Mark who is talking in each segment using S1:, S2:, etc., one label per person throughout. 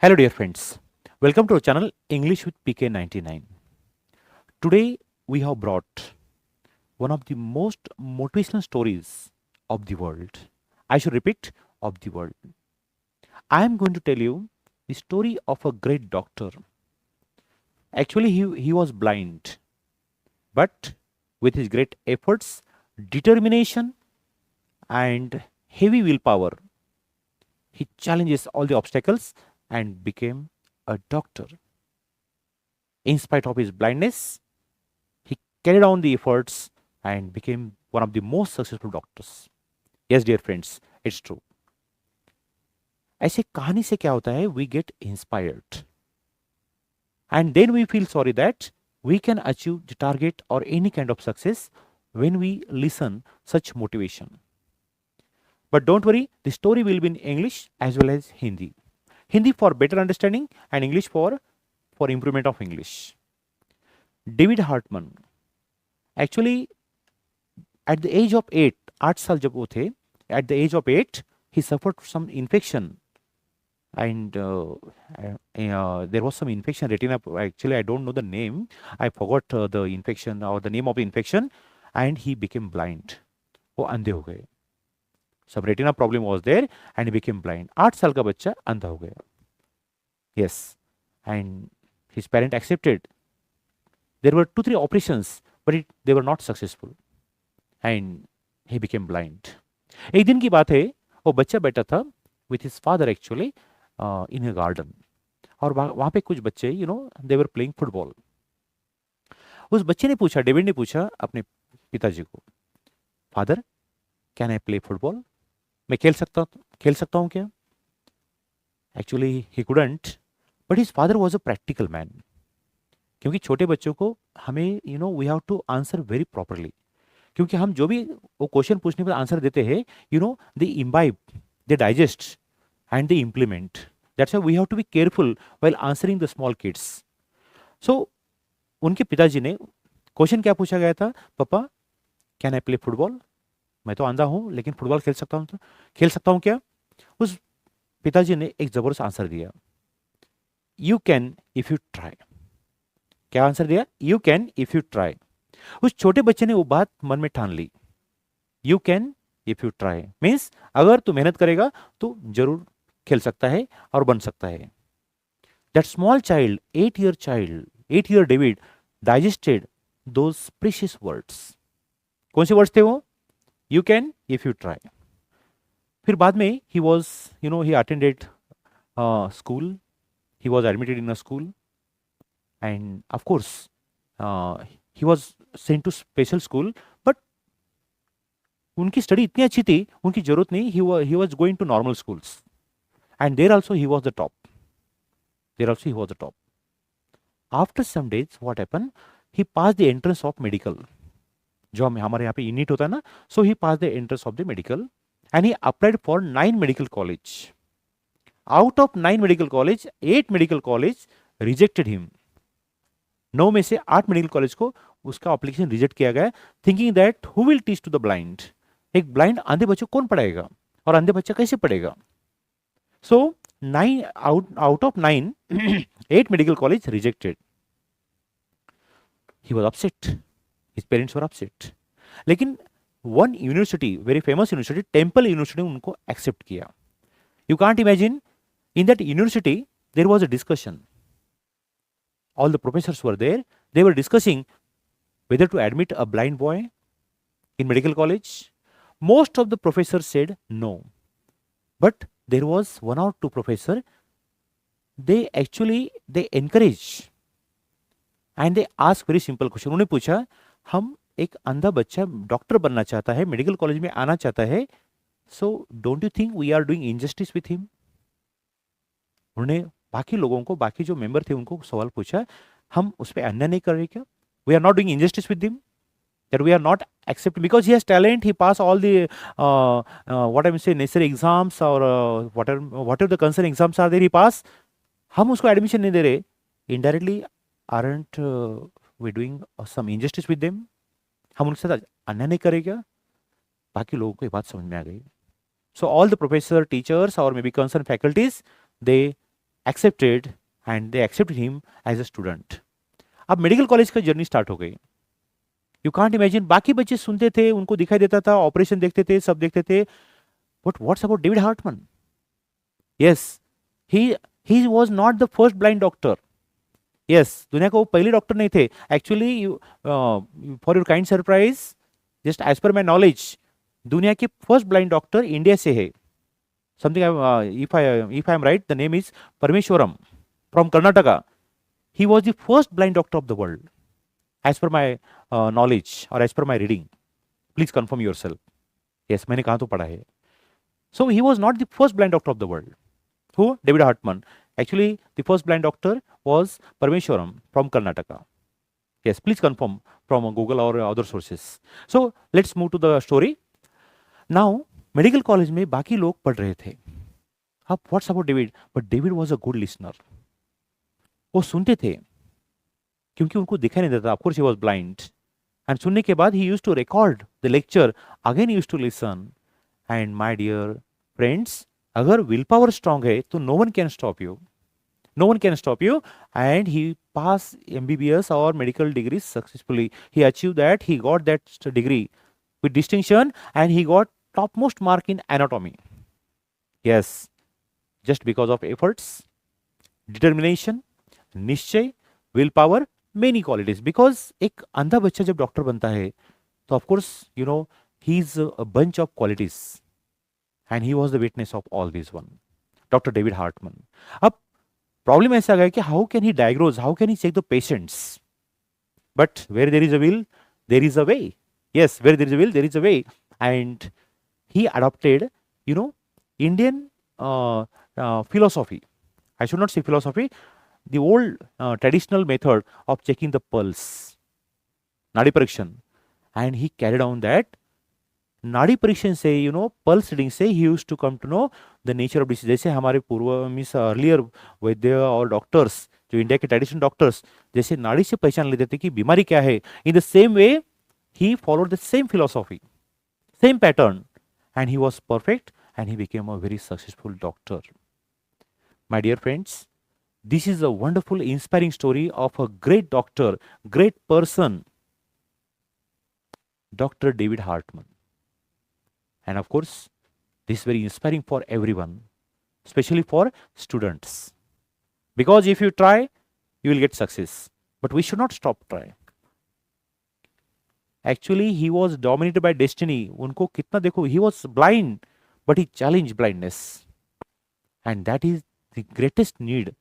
S1: Hello, dear friends. Welcome to our channel English with PK99. Today, we have brought one of the most motivational stories of the world. I should repeat, of the world. I am going to tell you the story of a great doctor. Actually, he was blind, but with his great efforts, determination, and heavy willpower, he challenges all the obstacles and became a doctor. In spite of his blindness, he carried on the efforts and became one of the most successful doctors. Yes, dear friends, it's true. ऐसे कहानी से क्या होता है, we get inspired and then we feel sorry that we can achieve the target or any kind of success when we listen such motivation. But don't worry, the story will be in English as well as Hindi. Hindi for better understanding and English for improvement of English. David Hartman, actually at the age of 8, 8 साल जब वो थे, at the age of 8 he suffered some infection and there was some infection retina. Actually I don't know the name, I forgot the infection or the name of the infection, and he became blind. वो अंधे हो गए. Some retina problem was there and he became blind. 8 साल का बच्चा अंधा हो गया. Yes, and his parent accepted. There were 2-3 operations but they were not successful and he became blind. एक दिन की बात है, वो बच्चा बैठा था with his father actually in a garden, और वहाँ पे कुछ बच्चे they were playing football. उस बच्चे ने पूछा, डेविड ने पूछा अपने पिताजी को, father can I play football, मैं खेल सकता हूँ क्या? Actually he couldn't, but his father was a practical man. क्योंकि छोटे बच्चों को हमें we have to answer very properly, क्योंकि हम जो भी वो क्वेश्चन पूछने पर आंसर देते हैं, they imbibe, they digest and they implement. That's why we have to be careful while answering the small kids. So उनके पिताजी ने क्वेश्चन क्या पूछा गया था, पापा कैन आई प्ले फुटबॉल, मैं तो अंधा हूं लेकिन फुटबॉल खेल सकता हूं क्या? उस पिताजी ने एक जबरदस्त आंसर दिया, you can if you try. क्या आंसर दिया? You can if you try. उस छोटे बच्चे ने वो बात मन में ठान ली. You can if you try means अगर तू मेहनत करेगा तो जरूर खेल सकता है और बन सकता है. That small child, 8-year David digested those precious words. कौन से वर्ड्स थे वो? You can if you try. फिर बाद में he was he attended school, he was admitted in a school, and of course he was sent to special school, but उनकी study इतनी अच्छी थी, उनकी जरूरत नहीं, he was going to normal schools, and there also he was the top. After some days what happened, he passed the entrance of medical. जो हमारे यहाँ पे यूनिट होता है ना, so he passed the entrance of the medical and he applied for 9 medical college. Out of 9 medical college, 8 medical college rejected him. 9 में से 8 medical college को उसका एप्लीकेशन रिजेक्ट किया गया, thinking that who will teach to the blind. एक blind अंधे बच्चे कौन पढ़ाएगा और अंधे बच्चा कैसे पढ़ेगा? So 9 out of 9 8 medical college rejected. He was upset, his parents were upset. लेकिन one university, very famous university, Temple university, उनको एक्सेप्ट किया. You can't imagine, in that university there was a discussion. All the professors were there, they were discussing whether to admit a blind boy in medical college. Most of the professors said no, but there was 1 or 2 professor, they encourage and they ask very simple question. उन्होंने पूछा, हम एक अंधा बच्चा doctor बनना चाहता है, medical college में आना चाहता है, so don't you think we are doing injustice with him? उन्होंने बाकी लोगों को, बाकी जो मेंबर थे उनको सवाल पूछा, हम उस पर अन्याय नहीं कर रहे क्या? We are not doing injustice with him, that we are not accepting because he has talent, he passed all the what I say necessary exams or whatever the concerned exams are there, he pass, हम उसको admission नहीं दे रहे, indirectly aren't we doing some injustice with them? हम उनके साथ अन्याय नहीं करें क्या? बाकी लोगों को ये बात समझ में आ गई. So all the professor, teachers or maybe concerned faculties, they accepted and they accepted him as a student. अब मेडिकल कॉलेज का जर्नी स्टार्ट हो गई. यू कांट इमेजिन, बाकी बच्चे सुनते थे, उनको दिखाई देता था, ऑपरेशन देखते थे, सब देखते थे, but what's about David Hartman? Yes, he was not the first blind doctor. Yes, दुनिया का वो पहले डॉक्टर नहीं थे. Actually for your kind surprise, just as per my knowledge, दुनिया के फर्स्ट ब्लाइंड डॉक्टर इंडिया से है. Something, if I am right, the name is Parameswaran from Karnataka. He was the first blind doctor of the world, as per my knowledge or as per my reading. Please confirm yourself. Yes, मैंने कहाँ तो पढ़ा है. So he was not the first blind doctor of the world. Who? David Hartman. Actually, the first blind doctor was Parameswaram from Karnataka. Yes, please confirm from Google or other sources. So let's move to the story. Now, medical college में बाकी लोग पढ़ रहे थे. अब what's about David? But David was a good listener. वो सुनते थे क्योंकि उनको दिखाई नहीं देता. Of course he was blind. And सुनने के बाद he used to record the lecture, again used to listen. And my dear friends, अगर विल पावर स्ट्रांग है तो no one can stop you. No one can stop you. And he pass MBBS और medical degree successfully. He achieve that. He got that degree with distinction and he got topmost mark in anatomy. Yes, just because of efforts, determination, निश्चय, will power, many qualities. Because एक अंधा बच्चा जब doctor बनता है तो of course you know he is a bunch of qualities and he was the witness of all this one, doctor David Hartman. अब problem ऐसा आ गया कि how can he diagnose, how can he check the patients. But where there is a will there is a way. yes, where there is a will there is a way. And he adopted, you know, Indian philosophy. I should not say philosophy, the old traditional method of checking the pulse, nadi parikshan. And he carried on that नाड़ी परीक्षण से, you know, pulse reading से ही use to come to know the nature of disease. जैसे हमारे पूर्व means earlier वैद्य और doctors, जो इंडिया के ट्रेडिशनल डॉक्टर्स जैसे नाड़ी से पहचान लेते थे कि बीमारी क्या है, in the same way he followed the same philosophy, same pattern, and he was perfect and he became a very successful doctor. My dear friends, this is a wonderful, inspiring story of a great doctor, great person, Dr. David Hartman. And of course, this is very inspiring for everyone, especially for students. Because if you try, you will get success. But we should not stop trying. Actually, he was dominated by destiny. उनको कितना देखो, he was blind, but he challenged blindness. And that is the greatest need.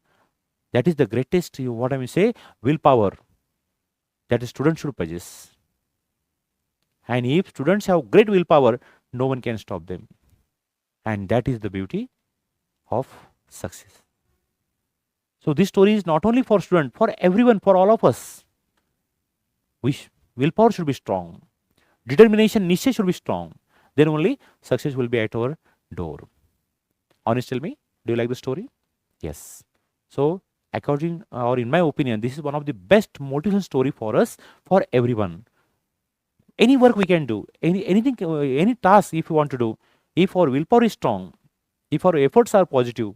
S1: That is the greatest, what I mean say, willpower that a student should possess. And if students have great willpower, no one can stop them. And that is the beauty of success. So this story is not only for students, for everyone, for all of us. Willpower should be strong. Determination, niche should be strong. Then only success will be at our door. Honest, tell me, do you like the story? Yes. So, according or in my opinion, this is one of the best motivation story for us, for everyone. Any work we can do, anything, any task if you want to do, if our willpower is strong, if our efforts are positive,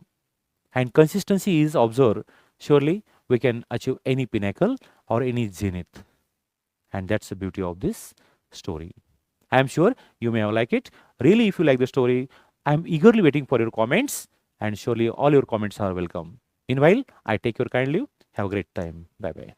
S1: and consistency is observed, surely we can achieve any pinnacle or any zenith. And that's the beauty of this story. I am sure you may have liked it. Really, if you like the story, I am eagerly waiting for your comments, and surely all your comments are welcome. Meanwhile, I take your kind leave. Have a great time. Bye bye.